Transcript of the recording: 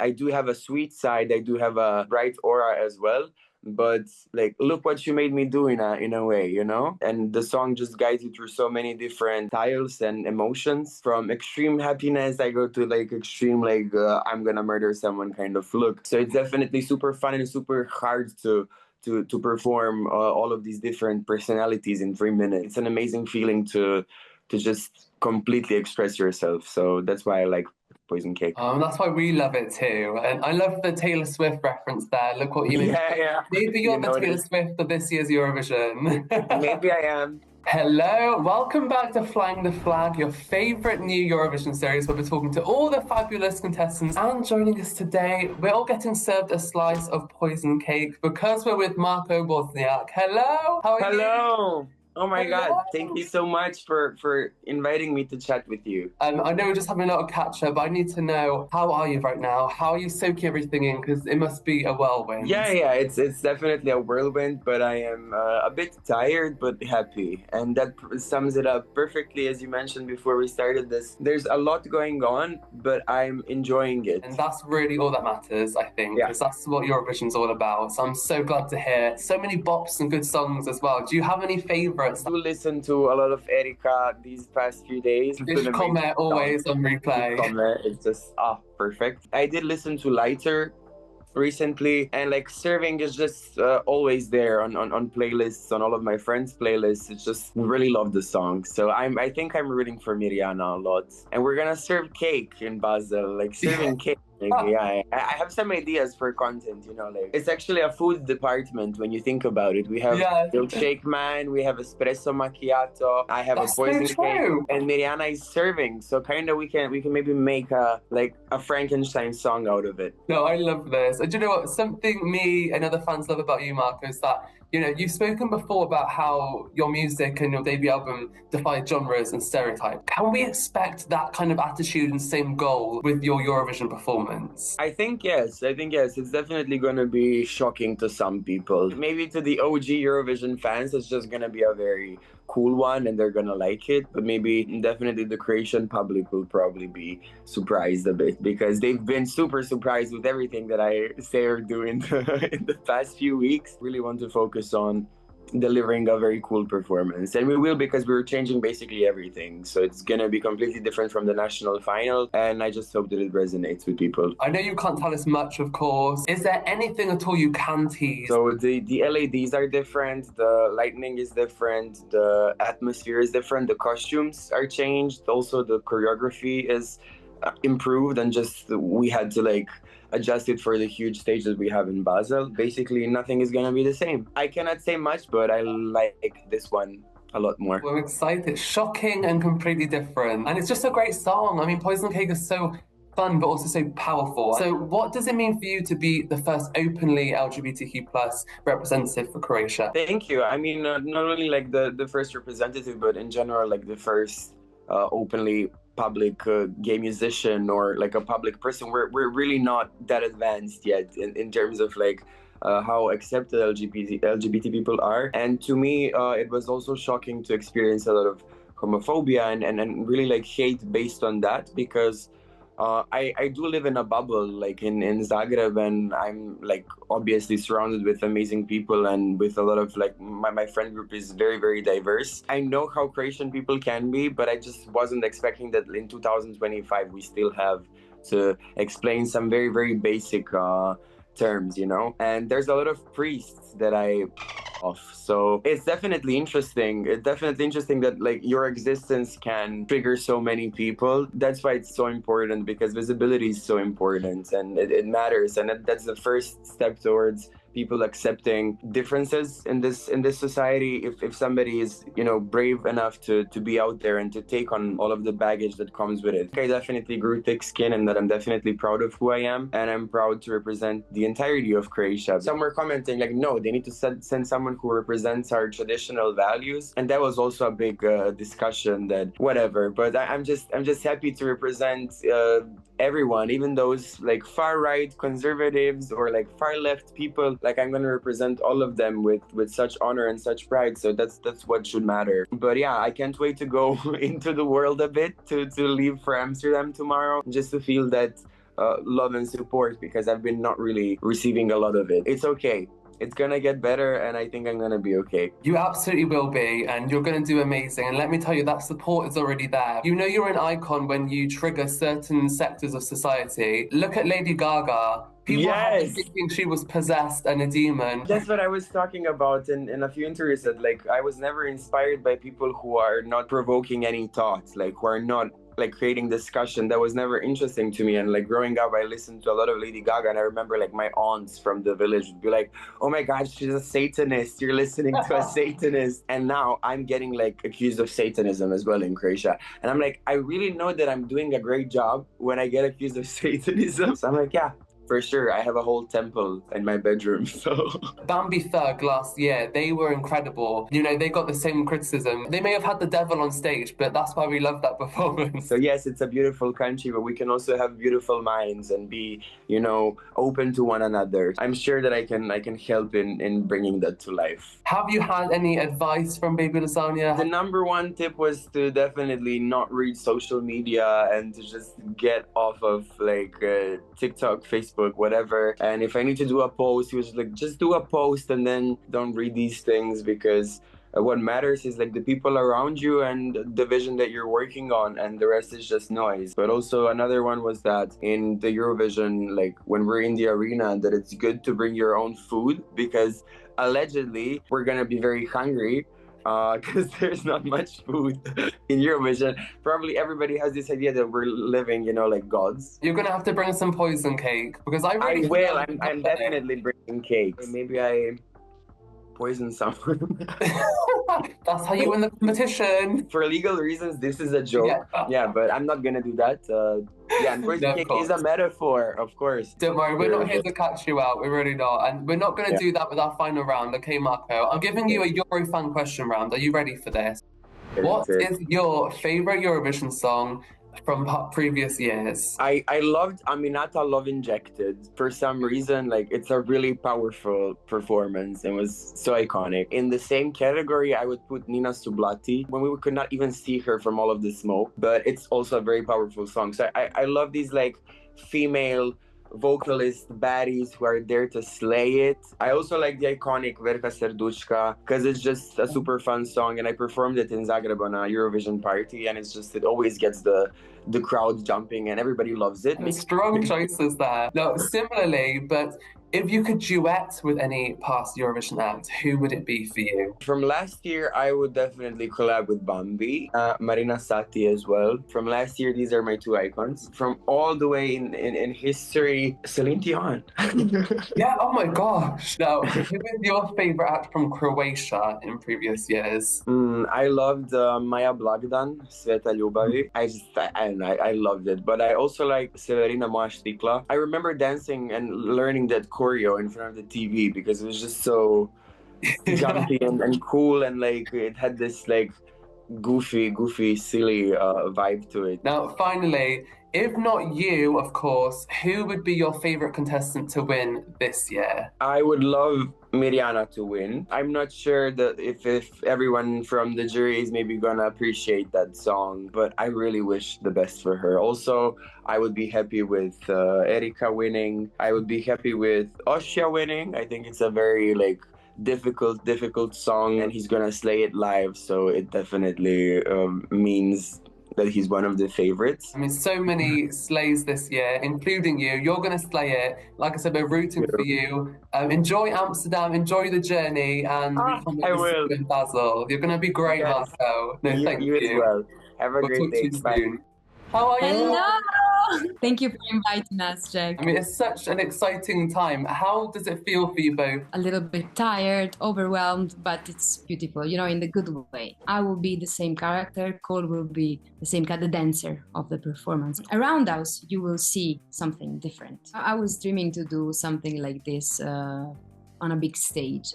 I do have a sweet side. I do have a bright aura as well. But like, look what you made me do in a way, you know? And the song just guides you through so many different styles and emotions. From extreme happiness, I go to like extreme, like, I'm gonna murder someone kind of look. So it's definitely super fun and super hard to perform all of these different personalities in 3 minutes. It's an amazing feeling to just completely express yourself. So that's why I like Poison Cake. That's why we love it too. And I love the Taylor Swift reference there. Look what you Yeah, yeah. Maybe you're You the Taylor noticed. Swift of this year's Eurovision. Maybe I am. Hello, welcome back to Flying the Flag, your favourite new Eurovision series where we're talking to all the fabulous contestants. And joining us today, we're all getting served a slice of poison cake because we're with Marko Bošnjak. Hello, how are you? Hello. Oh my Hello. God. Thank you so much for inviting me to chat with you. I know we're just having a little catch up, but I need to know, how are you right now? How are you soaking everything in? Because it must be a whirlwind. Yeah, it's definitely a whirlwind, but I am a bit tired but happy. And that sums it up perfectly, as you mentioned before we started this. There's a lot going on, but I'm enjoying it. And that's really all that matters, I think, because that's what Eurovision's all about. So I'm so glad to hear so many bops and good songs as well. Do you have any favourites? I do listen to a lot of Erika these past few days. This comment always on replay. It's just perfect. I did listen to Lighter recently, and like Serving is just always there on playlists, on all of my friends' playlists. It's just really love the song. So I think I'm rooting for Miriana a lot. And we're gonna serve cake in Basel, like serving cake. Yeah, I have some ideas for content, you know, like it's actually a food department when you think about it. We have milkshake man, we have espresso macchiato, I have a poison cake, and Miriana is serving. So kind of we can maybe make a Frankenstein song out of it. No, I love this. And do you know what? Something me and other fans love about you, Marko, is that, you know, you've spoken before about how your music and your debut album defied genres and stereotypes. Can we expect that kind of attitude and same goal with your Eurovision performance? I think yes. It's definitely going to be shocking to some people. Maybe to the OG Eurovision fans, it's just going to be a very cool one and they're going to like it. But maybe definitely the Croatian public will probably be surprised a bit because they've been super surprised with everything that I say or do in the past few weeks. Really want to focus on delivering a very cool performance, and we will, because we're changing basically everything, so it's gonna be completely different from the national final, and I just hope that it resonates with people. I know you can't tell us much, of course. Is there anything at all you can tease? So the LEDs are different, the lightning is different, the atmosphere is different, the costumes are changed, also the choreography is improved, and just we had to like adjust it for the huge stage that we have in Basel. Basically, nothing is gonna be the same. I cannot say much, but I like this one a lot more. We're excited. Shocking and completely different. And it's just a great song. I mean, Poison Cake is so fun, but also so powerful. So what does it mean for you to be the first openly LGBTQ plus representative for Croatia? Thank you. I mean, not only like the first representative, but in general, like the first openly public gay musician or like a public person. We're really not that advanced yet in terms of like how accepted LGBT people are. And to me, it was also shocking to experience a lot of homophobia and really like hate based on that, because I do live in a bubble, like in Zagreb, and I'm like obviously surrounded with amazing people and with a lot of like my friend group is very, very diverse. I know how Croatian people can be, but I just wasn't expecting that in 2025 we still have to explain some very, very basic terms, you know? And there's a lot of priests that I off. So it's definitely interesting. It's definitely interesting that like your existence can trigger so many people. That's why it's so important, because visibility is so important and it matters. And that's the first step towards people accepting differences in this society. If somebody is, you know, brave enough to be out there and to take on all of the baggage that comes with it. I definitely grew thick skin, and that I'm definitely proud of who I am, and I'm proud to represent the entirety of Croatia. Some were commenting like, no, they need to send someone who represents our traditional values, and that was also a big discussion. That whatever, but I'm just happy to represent everyone, even those like far right conservatives or like far left people. Like I'm gonna represent all of them with such honor and such pride. So that's what should matter. But yeah, I can't wait to go into the world a bit, to leave for Amsterdam tomorrow, just to feel that love and support, because I've been not really receiving a lot of it. It's okay. It's gonna get better, and I think I'm gonna be okay. You absolutely will be, and you're going to do amazing. And let me tell you, that support is already there. You know you're an icon when you trigger certain sectors of society. Look at Lady Gaga. People have been thinking she was possessed and a demon. That's what I was talking about in a few interviews, that like I was never inspired by people who are not provoking any thoughts, like who are not like creating discussion. That was never interesting to me. And like growing up, I listened to a lot of Lady Gaga, and I remember like my aunts from the village would be like, oh my God, she's a Satanist, you're listening to a Satanist. And now I'm getting like accused of Satanism as well in Croatia, and I'm like, I really know that I'm doing a great job when I get accused of Satanism. So I'm like, yeah, for sure, I have a whole temple in my bedroom, so. Bambi Thug last year, they were incredible. You know, they got the same criticism. They may have had the devil on stage, but that's why we love that performance. So yes, it's a beautiful country, but we can also have beautiful minds and be, you know, open to one another. I'm sure that I can help in bringing that to life. Have you had any advice from Baby Lasagna? The number one tip was to definitely not read social media and to just get off of like TikTok, Facebook, whatever. And if I need to do a post, he was like, just do a post and then don't read these things, because what matters is like the people around you and the vision that you're working on, and the rest is just noise. But also another one was that in the Eurovision, like when we're in the arena, that it's good to bring your own food, because allegedly we're gonna be very hungry, because there's not much food in Eurovision. Probably everybody has this idea that we're living, you know, like gods. You're gonna have to bring some poison cake, because I will. I'm definitely bringing cakes. Maybe I poison someone. That's how you win the competition. For legal reasons, this is a joke. Yeah, but I'm not gonna do that. Yeah, and poison cake is a metaphor, of course. Don't worry, we're not here to catch you out. We're really not. And we're not going to do that with our final round, okay, Marko? I'm giving you a Eurofan question round. Are you ready for this? What is your favourite Eurovision song from previous years? I loved Aminata Love Injected. For some reason, like, it's a really powerful performance and was so iconic. In the same category, I would put Nina Sublati, when we could not even see her from all of the smoke, but it's also a very powerful song. So I love these like female vocalist baddies who are there to slay it. I also like the iconic Verka Serduchka, because it's just a super fun song, and I performed it in Zagreb on a Eurovision party, and it always gets the crowd jumping and everybody loves it. Strong choices there. No, similarly, but if you could duet with any past Eurovision act, who would it be for you? From last year, I would definitely collab with Bambi, Marina Sati as well. From last year, these are my two icons. From all the way in history, Celine Dion. Yeah, oh my gosh. Now, who is your favorite act from Croatia in previous years? I loved Maja Blagdan, Sveta Ljubavi. I loved it. But I also like Severina Moja Štikla. I remember dancing and learning that choreo in front of the TV because it was just so jumpy and cool, and like it had this like goofy, silly vibe to it. Now, finally, if not you, of course, who would be your favorite contestant to win this year? I would love Miriana to win. I'm not sure that if everyone from the jury is maybe gonna appreciate that song, but I really wish the best for her. Also, I would be happy with Erika winning. I would be happy with Ossia winning. I think it's a very like difficult song, and he's gonna slay it live, so it definitely means that he's one of the favorites. I mean, so many slays this year, including you. You're going to slay it. Like I said, we're rooting for you. Enjoy Amsterdam, enjoy the journey, and I will. In Basel. You're going to be great, Marko. No, thank you. You as well. Have a great day. Bye. How are you? Hello! Thank you for inviting us, Jack. I mean, it's such an exciting time. How does it feel for you both? A little bit tired, overwhelmed, but it's beautiful, you know, in the good way. I will be the same character, Cole will be the same kind of dancer of the performance. Around us, you will see something different. I was dreaming to do something like this on a big stage.